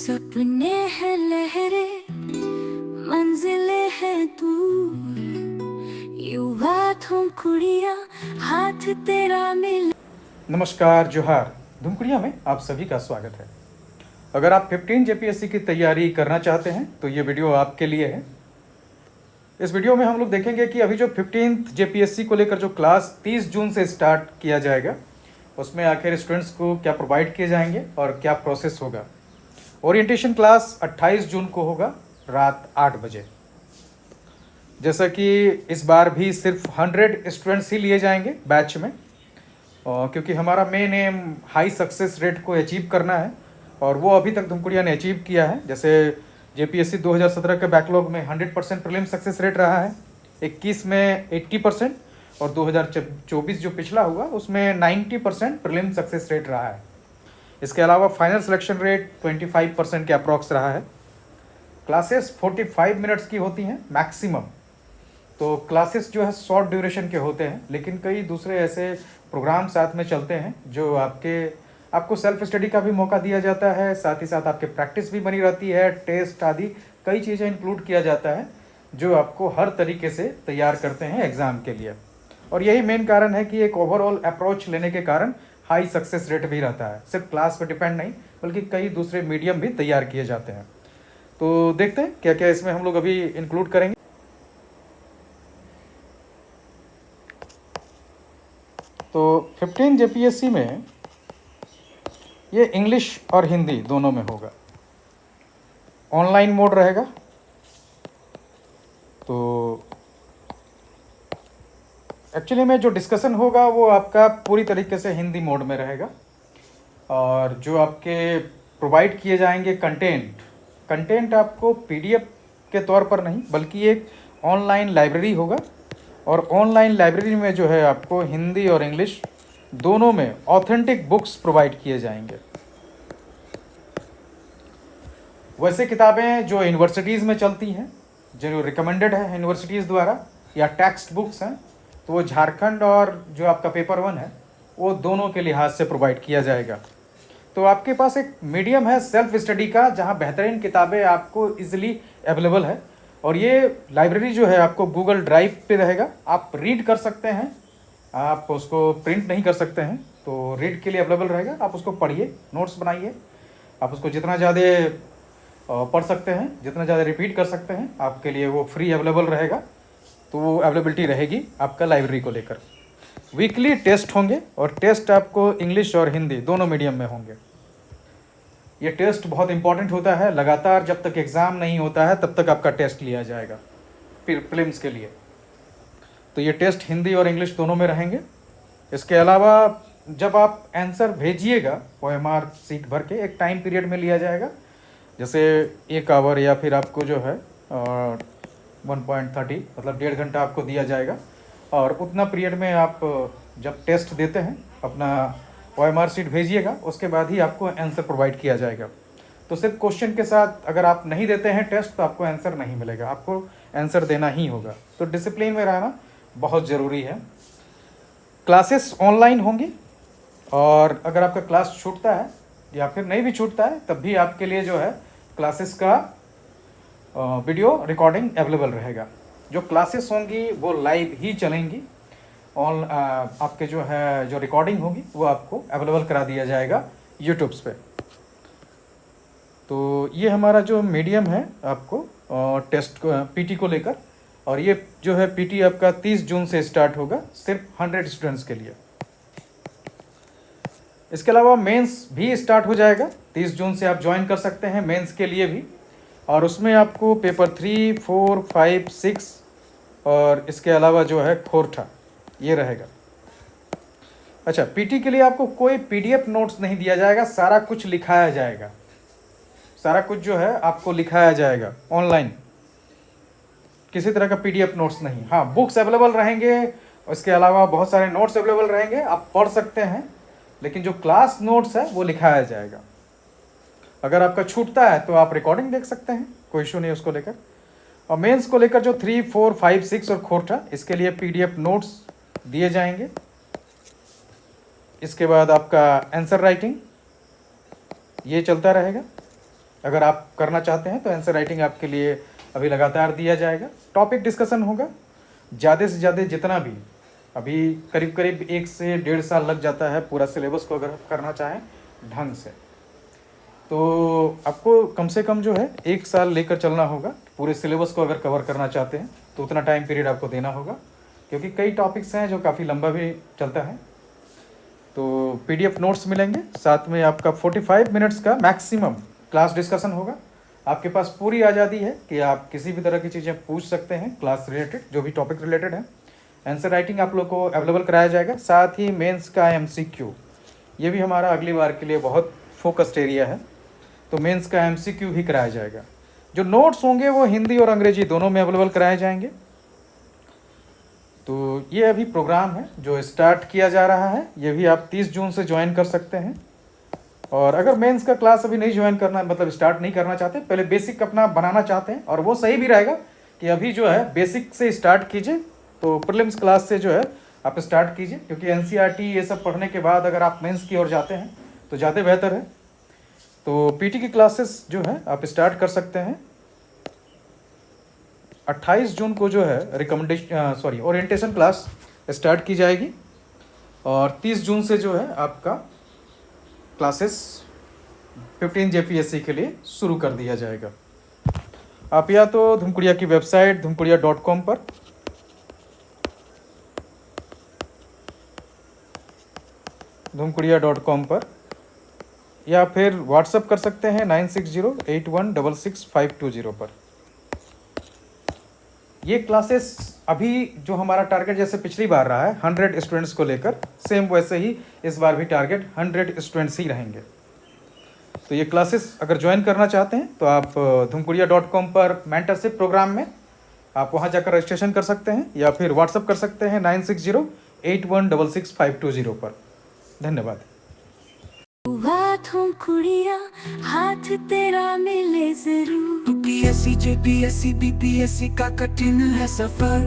सपने हैं लहरे, मंजिले हैं दूर, युवा तुम कुड़िया हाथ तेरा मिल। नमस्कार, जोहार। धुमकुड़िया में आप सभी का स्वागत है। अगर आप 15 जेपीएससी की तैयारी करना चाहते हैं तो ये वीडियो आपके लिए है। इस वीडियो में हम लोग देखेंगे कि अभी जो 15th जेपीएससी को लेकर जो क्लास 30 जून से स्टार्ट किया जाएगा, उसमें आखिर स्टूडेंट्स को क्या प्रोवाइड किए जाएंगे और क्या प्रोसेस होगा। ओरिएंटेशन क्लास 28 जून को होगा रात 8 बजे। जैसा कि इस बार भी सिर्फ 100 स्टूडेंट्स ही लिए जाएंगे बैच में, क्योंकि हमारा main M high success rate को अचीव करना है और वो अभी तक धुमकुड़िया ने अचीव किया है। जैसे जेपीएससी 2017 के बैकलॉग में 100% प्रीलिम सक्सेस रेट रहा है, 21 में 80% और 2024 जो पिछला हुआ उसमें 90% प्रीलिम सक्सेस रेट रहा है। इसके अलावा फाइनल सिलेक्शन रेट 25% के अप्रॉक्स रहा है। क्लासेस 45 मिनट्स की होती हैं मैक्सिमम। तो क्लासेस जो है शॉर्ट ड्यूरेशन के होते हैं, लेकिन कई दूसरे ऐसे प्रोग्राम साथ में चलते हैं जो आपको सेल्फ स्टडी का भी मौका दिया जाता है, साथ ही साथ आपके प्रैक्टिस भी बनी रहती है, टेस्ट आदि कई चीज़ें इंक्लूड किया जाता है जो आपको हर तरीके से तैयार करते हैं एग्ज़ाम के लिए। और यही मेन कारण है कि एक ओवरऑल अप्रोच लेने के कारण हाई सक्सेस रेट भी रहता है। सिर्फ क्लास पर डिपेंड नहीं, बल्कि कई दूसरे मीडियम भी तैयार किए जाते हैं। तो देखते हैं क्या क्या इसमें हम लोग अभी इंक्लूड करेंगे। तो 15 जेपीएससी में ये इंग्लिश और हिंदी दोनों में होगा। ऑनलाइन मोड रहेगा। तो एक्चुअली में जो डिस्कशन होगा वो आपका पूरी तरीके से हिंदी मोड में रहेगा। और जो आपके प्रोवाइड किए जाएंगे कंटेंट आपको पीडीएफ के तौर पर नहीं, बल्कि एक ऑनलाइन लाइब्रेरी होगा। और ऑनलाइन लाइब्रेरी में जो है आपको हिंदी और इंग्लिश दोनों में ऑथेंटिक बुक्स प्रोवाइड किए जाएंगे। वैसे किताबें जो यूनिवर्सिटीज़ में चलती हैं, जो रिकमेंडेड है यूनिवर्सिटीज़ द्वारा, या टेक्स्ट बुक्स हैं, तो वो झारखंड और जो आपका पेपर 1 है वो दोनों के लिहाज से प्रोवाइड किया जाएगा। तो आपके पास एक मीडियम है सेल्फ स्टडी का, जहाँ बेहतरीन किताबें आपको इजीली अवेलेबल है। और ये लाइब्रेरी जो है आपको गूगल ड्राइव पे रहेगा, आप रीड कर सकते हैं। आप उसको प्रिंट नहीं कर सकते हैं तो रीड के लिए अवेलेबल रहेगा। आप उसको पढ़िए, नोट्स बनाइए, आप उसको जितना ज़्यादा पढ़ सकते हैं, जितना ज़्यादा रिपीट कर सकते हैं, आपके लिए वो फ्री अवेलेबल रहेगा। तो वो अवेलेबिलिटी रहेगी आपका लाइब्रेरी को लेकर। वीकली टेस्ट होंगे और टेस्ट आपको इंग्लिश और हिंदी दोनों मीडियम में होंगे। ये टेस्ट बहुत इंपॉर्टेंट होता है। लगातार जब तक एग्ज़ाम नहीं होता है तब तक आपका टेस्ट लिया जाएगा प्रीलिम्स के लिए। तो ये टेस्ट हिंदी और इंग्लिश दोनों में रहेंगे। इसके अलावा जब आप आंसर भेजिएगा OMR सीट भर के, एक टाइम पीरियड में लिया जाएगा। जैसे 1 आवर या फिर आपको जो है 1.30 मतलब 1.5 घंटा आपको दिया जाएगा। और उतना पीरियड में आप जब टेस्ट देते हैं अपना OMR सीट भेजिएगा, उसके बाद ही आपको आंसर प्रोवाइड किया जाएगा। तो सिर्फ क्वेश्चन के साथ अगर आप नहीं देते हैं टेस्ट तो आपको आंसर नहीं मिलेगा, आपको आंसर देना ही होगा। तो डिसिप्लिन में रहना बहुत ज़रूरी है। क्लासेस ऑनलाइन होंगी और अगर आपका क्लास छूटता है या फिर नहीं भी छूटता है तब भी आपके लिए जो है क्लासेस का वीडियो रिकॉर्डिंग अवेलेबल रहेगा। जो क्लासेस होंगी वो लाइव ही चलेंगी। आपके जो है जो रिकॉर्डिंग होगी वो आपको अवेलेबल करा दिया जाएगा यूट्यूब्स पे। तो ये हमारा जो मीडियम है आपको टेस्ट को पीटी को लेकर। और ये जो है पीटी आपका 30 जून से स्टार्ट होगा सिर्फ 100 स्टूडेंट्स के लिए। इसके अलावा मेंस भी स्टार्ट हो जाएगा 30 जून से। आप ज्वाइन कर सकते हैं मेंस के लिए भी। और उसमें आपको पेपर 3, 4, 5, 6 और इसके अलावा जो है खोरठा ये रहेगा। अच्छा, पीटी के लिए आपको कोई पीडीएफ नोट्स नहीं दिया जाएगा, सारा कुछ लिखाया जाएगा। सारा कुछ जो है आपको लिखाया जाएगा ऑनलाइन, किसी तरह का पीडीएफ नोट्स नहीं। हाँ, बुक्स अवेलेबल रहेंगे, उसके अलावा बहुत सारे नोट्स अवेलेबल रहेंगे, आप पढ़ सकते हैं, लेकिन जो क्लास नोट्स है वो लिखाया जाएगा। अगर आपका छूटता है तो आप रिकॉर्डिंग देख सकते हैं, कोई इशू नहीं उसको लेकर। और मेंस को लेकर जो 3, 4, 5, 6 और खोरठा, इसके लिए पीडीएफ नोट्स दिए जाएंगे। इसके बाद आपका आंसर राइटिंग ये चलता रहेगा। अगर आप करना चाहते हैं तो आंसर राइटिंग आपके लिए अभी लगातार दिया जाएगा। टॉपिक डिस्कशन होगा, ज़्यादा से ज़्यादा जितना भी, अभी करीब करीब 1 से 1.5 साल लग जाता है पूरा सिलेबस को अगर करना चाहें ढंग से, तो आपको कम से कम जो है 1 साल लेकर चलना होगा। पूरे सिलेबस को अगर कवर करना चाहते हैं तो उतना टाइम पीरियड आपको देना होगा, क्योंकि कई टॉपिक्स हैं जो काफ़ी लंबा भी चलता है। तो PDF नोट्स मिलेंगे, साथ में आपका 45 मिनट्स का मैक्सिमम क्लास डिस्कशन होगा। आपके पास पूरी आज़ादी है कि आप किसी भी तरह की चीज़ें पूछ सकते हैं क्लास रिलेटेड, जो भी टॉपिक रिलेटेड है। आंसर राइटिंग आप लोग को अवेलेबल कराया जाएगा, साथ ही मेंस का MCQ, ये भी हमारा अगली बार के लिए बहुत फोकस्ड एरिया है, तो मेंस का MCQ भी कराया जाएगा। जो नोट्स होंगे वो हिंदी और अंग्रेजी दोनों में अवेलेबल कराए जाएंगे। तो ये अभी प्रोग्राम है जो स्टार्ट किया जा रहा है, ये भी आप 30 जून से ज्वाइन कर सकते हैं। और अगर मेंस का क्लास अभी नहीं ज्वाइन करना, मतलब स्टार्ट नहीं करना चाहते, पहले बेसिक अपना बनाना चाहते हैं, और वो सही भी रहेगा कि अभी जो है बेसिक से स्टार्ट कीजिए, तो प्रीलिम्स क्लास से जो है आप स्टार्ट कीजिए, क्योंकि NCERT ये सब पढ़ने के बाद अगर आप मेंस की ओर जाते हैं तो ज़्यादा बेहतर है। तो PT की क्लासेस जो है आप स्टार्ट कर सकते हैं। 28 जून को जो है ओरिएंटेशन क्लास स्टार्ट की जाएगी, और 30 जून से जो है आपका क्लासेस 15 JPSC के लिए शुरू कर दिया जाएगा। आप या तो धुमकुड़िया की वेबसाइट dhumkudiya.com पर या फिर व्हाट्सएप कर सकते हैं 9608166520 पर। ये क्लासेस अभी जो हमारा टारगेट जैसे पिछली बार रहा है 100 स्टूडेंट्स को लेकर, सेम वैसे ही इस बार भी टारगेट 100 स्टूडेंट्स ही रहेंगे। तो ये क्लासेस अगर ज्वाइन करना चाहते हैं तो आप dhumkudiya.com पर मेंटरशिप प्रोग्राम में आप वहां जाकर रजिस्ट्रेशन कर सकते हैं, या फिर व्हाट्सएप कर सकते हैं 9608166520 पर। धन्यवाद। हुआ धुमकुड़िया, हाथ तेरा मिले जरूर। UPSC JPSC BPSC का कठिन है सफर।